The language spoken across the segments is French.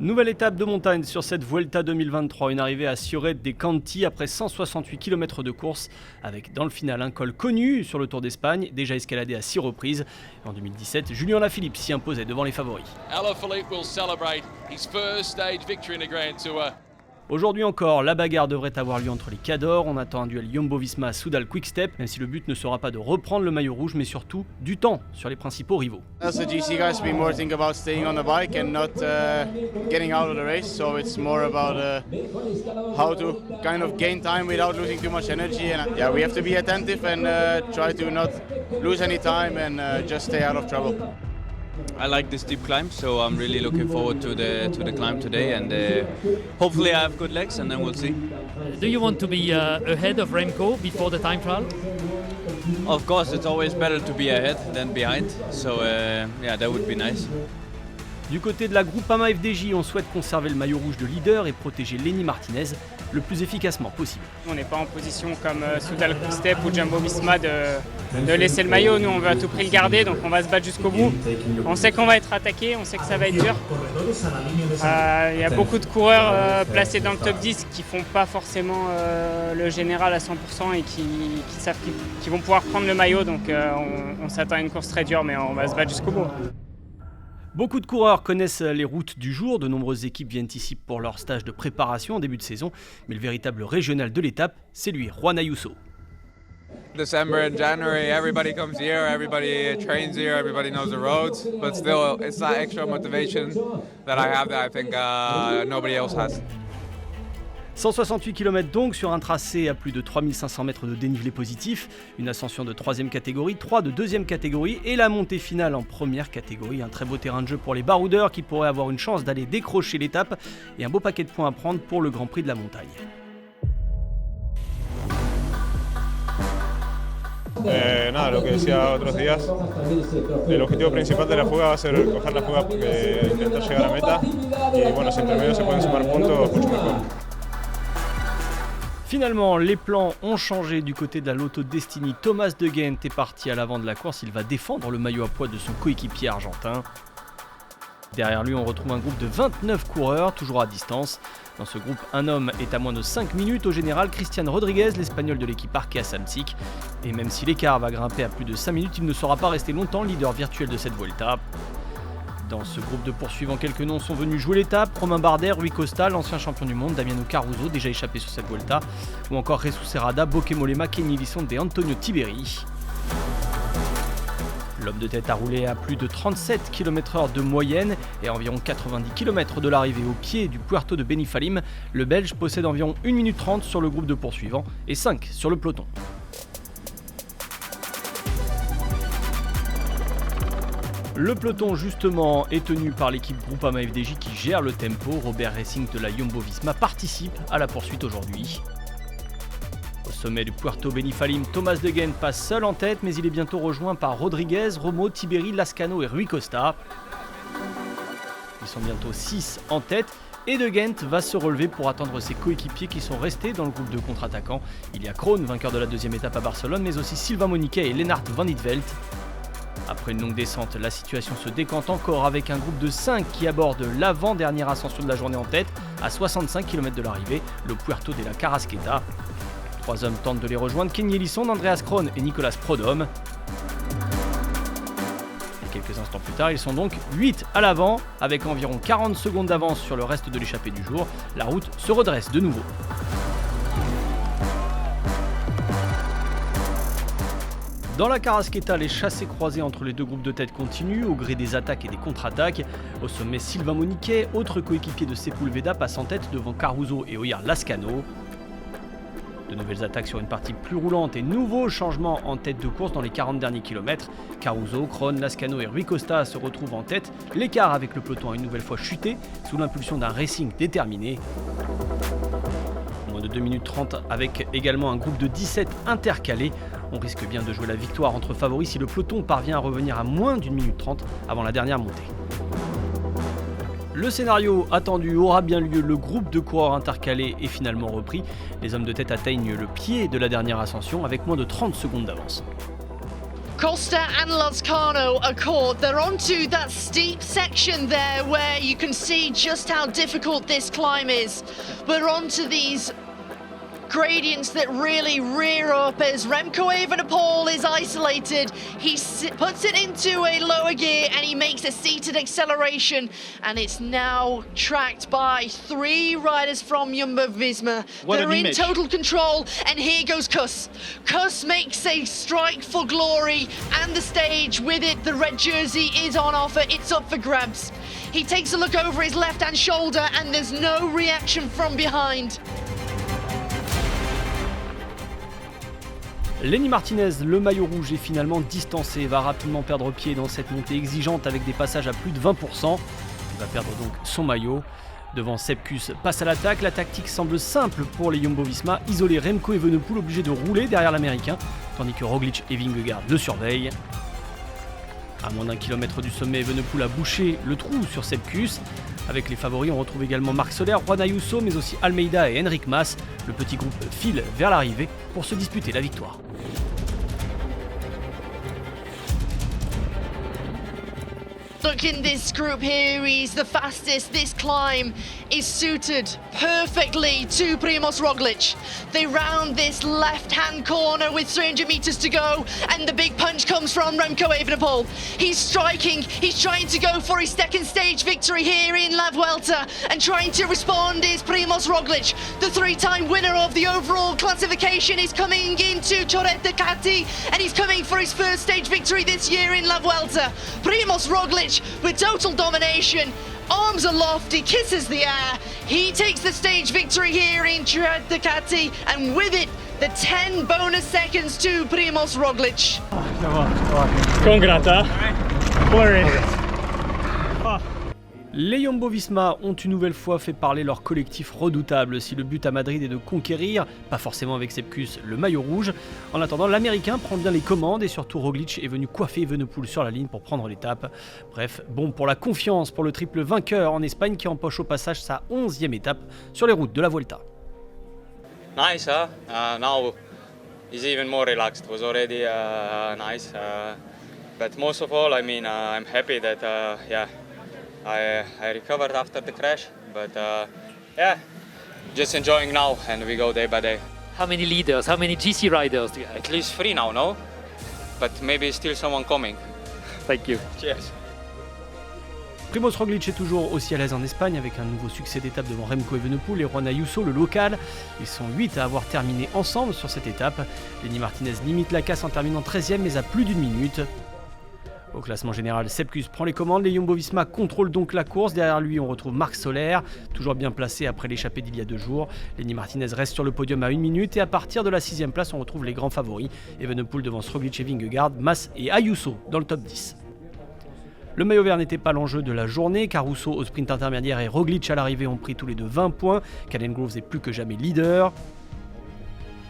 Nouvelle étape de montagne sur cette Vuelta 2023, une arrivée à Lloret de Càntir après 168 km de course, avec dans le final un col connu sur le Tour d'Espagne, déjà escaladé à 6 reprises. En 2017, Julian Alaphilippe s'y imposait devant les favoris. Alaphilippe will celebrate his first stage victory in the Grand Tour. Aujourd'hui encore, la bagarre devrait avoir lieu entre les Cadors. On attend un duel Jumbo-Visma Soudal Quick-Step, même si le but ne sera pas de reprendre le maillot rouge, mais surtout du temps sur les principaux rivaux. As a GC guys, we more think about staying on the bike and not getting out of the race. So it's more about how to kind of gain time without losing too much energy. And yeah, we have to be attentive and try to not lose any time and just stay out of trouble. I like this steep climb, so I'm really looking forward to the climb today, and hopefully I have good legs, and then we'll see. Do you want to be ahead of Remco before the time trial? Of course, it's always better to be ahead than behind, so yeah, that would be nice. Du côté de la Groupama FDJ, on souhaite conserver le maillot rouge de leader et protéger Lenny Martinez le plus efficacement possible. On n'est pas en position comme Soudal Quick-Step ou Jumbo-Visma de laisser le maillot. Nous, on veut à tout prix le garder, donc on va se battre jusqu'au bout. On sait qu'on va être attaqué, on sait que ça va être dur. Il y a beaucoup de coureurs placés dans le top 10 qui font pas forcément le général à 100% et qui savent qu'ils vont pouvoir prendre le maillot. Donc on s'attend à une course très dure, mais on va se battre jusqu'au bout. Beaucoup de coureurs connaissent les routes du jour, de nombreuses équipes viennent ici pour leur stage de préparation en début de saison, mais le véritable régional de l'étape, c'est lui, Juan Ayuso. December and January, everybody comes here, everybody trains here, everybody knows the roads, but still it's that extra motivation that I have that I think nobody else has. 168 km donc sur un tracé à plus de 3500 mètres de dénivelé positif, une ascension de 3e catégorie, 3 de 2e catégorie et la montée finale en première catégorie. Un très beau terrain de jeu pour les baroudeurs qui pourraient avoir une chance d'aller décrocher l'étape et un beau paquet de points à prendre pour le Grand Prix de la montagne. Nada, lo que decía otros días, el objetivo principal de la fuga va a ser coger la fuga e intentar llegar a meta y bueno, si entre medio se pueden sumar puntos, mucho mejor. Finalement, les plans ont changé du côté de la Lotto Destiny. Thomas De Gendt est parti à l'avant de la course, il va défendre le maillot à poids de son coéquipier argentin. Derrière lui, on retrouve un groupe de 29 coureurs, toujours à distance. Dans ce groupe, un homme est à moins de 5 minutes au général, Cristian Rodriguez, l'espagnol de l'équipe Arkea Samsic. Et même si l'écart va grimper à plus de 5 minutes, il ne sera pas resté longtemps leader virtuel de cette Vuelta. Dans ce groupe de poursuivants, quelques noms sont venus jouer l'étape. Romain Bardet, Rui Costa, l'ancien champion du monde, Damiano Caruso, déjà échappé sur cette Vuelta, ou encore Jesus Herrada, Bauke Mollema, Kenny Elissonde et Antonio Tiberi. L'homme de tête a roulé à plus de 37 km/h de moyenne et à environ 90 km de l'arrivée au pied du Puerto de Benifalim. Le Belge possède environ 1 minute 30 sur le groupe de poursuivants et 5 sur le peloton. Le peloton justement est tenu par l'équipe Groupama FDJ qui gère le tempo. Robert Racing de la Jumbo-Visma participe à la poursuite aujourd'hui. Au sommet du Puerto Benifalim, Thomas De Gendt passe seul en tête, mais il est bientôt rejoint par Rodriguez, Romo, Tiberi, Lascano et Rui Costa. Ils sont bientôt 6 en tête et De Gendt va se relever pour attendre ses coéquipiers qui sont restés dans le groupe de contre-attaquants. Il y a Krohn, vainqueur de la deuxième étape à Barcelone, mais aussi Sylvain Moniquet et Lennart Van Rietveld. Après une longue descente, la situation se décante encore avec un groupe de 5 qui aborde l'avant-dernière ascension de la journée en tête, à 65 km de l'arrivée, le Puerto de la Carrasqueta. 3 hommes tentent de les rejoindre, Kenny Elissonde, Andreas Krohn et Nicolas Prodhomme. Et quelques instants plus tard, ils sont donc 8 à l'avant, avec environ 40 secondes d'avance sur le reste de l'échappée du jour. La route se redresse de nouveau. Dans la Carrasqueta, les chassés-croisés entre les deux groupes de tête continuent, au gré des attaques et des contre-attaques. Au sommet, Sylvain Moniquet, autre coéquipier de Sepulveda, passe en tête devant Caruso et Oyer Lascano. De nouvelles attaques sur une partie plus roulante et nouveaux changements en tête de course dans les 40 derniers kilomètres. Caruso, Krohn, Lascano et Rui Costa se retrouvent en tête. L'écart avec le peloton a une nouvelle fois chuté, sous l'impulsion d'un racing déterminé. Moins de 2 minutes 30 avec également un groupe de 17 intercalés. On risque bien de jouer la victoire entre favoris si le peloton parvient à revenir à moins d'1 minute 30 avant la dernière montée. Le scénario attendu aura bien lieu, le groupe de coureurs intercalés est finalement repris. Les hommes de tête atteignent le pied de la dernière ascension avec moins de 30 secondes d'avance. Costa and Lozcano are caught. They're onto that steep section there where you can see just how difficult this climb is. We're onto these gradients that really rear up as Remco Evenepoel is isolated. He puts it into a lower gear and he makes a seated acceleration, and it's now tracked by 3 riders from Jumbo-Visma. They're in total control, and here goes Kuss. Kuss makes a strike for glory and the stage. With it, the red jersey is on offer. It's up for grabs. He takes a look over his left-hand shoulder and there's no reaction from behind. Lenny Martinez, le maillot rouge, est finalement distancé, va rapidement perdre pied dans cette montée exigeante avec des passages à plus de 20%. Il va perdre donc son maillot. Devant, Sepp Kuss passe à l'attaque. La tactique semble simple pour les Jumbo-Visma, isoler Remco Evenepoel obligé de rouler derrière l'américain, tandis que Roglic et Vingegaard le surveillent. À moins d'1 kilomètre du sommet, Evenepoel a bouché le trou sur Sepp Kuss. Avec les favoris, on retrouve également Marc Soler, Juan Ayuso, mais aussi Almeida et Enric Mas. Le petit groupe file vers l'arrivée pour se disputer la victoire. Look, in this group here, he's the fastest. This climb is suited perfectly to Primož Roglic. They round this left-hand corner with 300 meters to go, and the big punch comes from Remco Evenepoel. He's striking, he's trying to go for his second stage victory here in La Vuelta, and trying to respond is Primož Roglic. The 3-time winner of the overall classification is coming into Choret Ducati, and he's coming for his first stage victory this year in La Vuelta. Primož Roglic with total domination, arms aloft, he kisses the air. He takes the stage victory here in Choret Ducati, and with it, the 10 bonus seconds to Primož Roglic. Congrats, Les Jumbo-Visma ont une nouvelle fois fait parler leur collectif redoutable. Si le but à Madrid est de conquérir, pas forcément avec Sepp Kuss, le maillot rouge, en attendant, l'Américain prend bien les commandes et surtout Roglic est venu coiffer Evenepoel sur la ligne pour prendre l'étape. Bref, bon pour la confiance pour le triple vainqueur en Espagne qui empoche au passage sa 11e étape sur les routes de la Vuelta. Nice, huh? Now he's even more relaxed. It was already nice, but most of all, I mean, I'm happy that I recovered after the crash, but just enjoying now, and we go day by day. How many leaders, how many GC riders do you have? At least 3 now, no? But maybe still someone coming. Thank you. Cheers. Primož Roglic est toujours aussi à l'aise en Espagne avec un nouveau succès d'étape devant Remco Evenepoel et Juan Ayuso, le local. Ils sont 8 à avoir terminé ensemble sur cette étape. Lenny Martinez limite la casse en terminant 13e mais à plus d'1 minute. Au classement général, Sepp Kuss prend les commandes, les Jumbo-Visma contrôlent donc la course. Derrière lui, on retrouve Marc Soler, toujours bien placé après l'échappée d'il y a 2 jours. Lenny Martinez reste sur le podium à 1 minute et à partir de la 6e place, on retrouve les grands favoris. Evenepoel devant Roglic et Vingegaard, Mas et Ayuso dans le top 10. Le maillot vert n'était pas l'enjeu de la journée. Caruso au sprint intermédiaire et Roglic à l'arrivée ont pris tous les deux 20 points. Caden Groves est plus que jamais leader.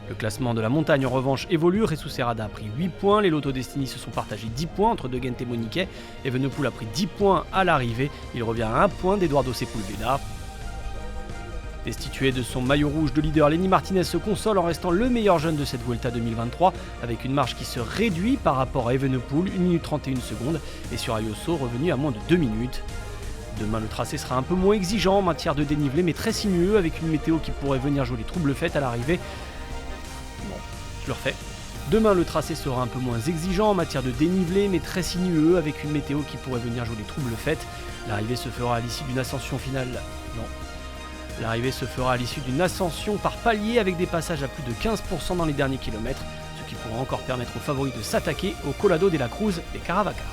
Le classement de la montagne en revanche évolue, Jesus Serrada a pris 8 points, les Lotto Destiny se sont partagés 10 points entre De Gendt et Moniquet, Evenepoel a pris 10 points à l'arrivée, il revient à 1 point d'Eduardo Sepulveda. Destitué de son maillot rouge de leader, Lenny Martinez se console en restant le meilleur jeune de cette Vuelta 2023, avec une marge qui se réduit par rapport à Evenepoel, 1 minute 31 secondes, et sur Ayuso revenu à moins de 2 minutes. Demain, le tracé sera un peu moins exigeant en matière de dénivelé, mais très sinueux, avec une météo qui pourrait venir jouer les troubles faits à l'arrivée. Bon, je le refais. Demain, le tracé sera un peu moins exigeant en matière de dénivelé, mais très sinueux, avec une météo qui pourrait venir jouer les troubles faits. L'arrivée se fera à l'issue d'une ascension finale. Non. L'arrivée se fera à l'issue d'une ascension par palier avec des passages à plus de 15% dans les derniers kilomètres, ce qui pourra encore permettre aux favoris de s'attaquer au Collado de la Cruz et Caravaca.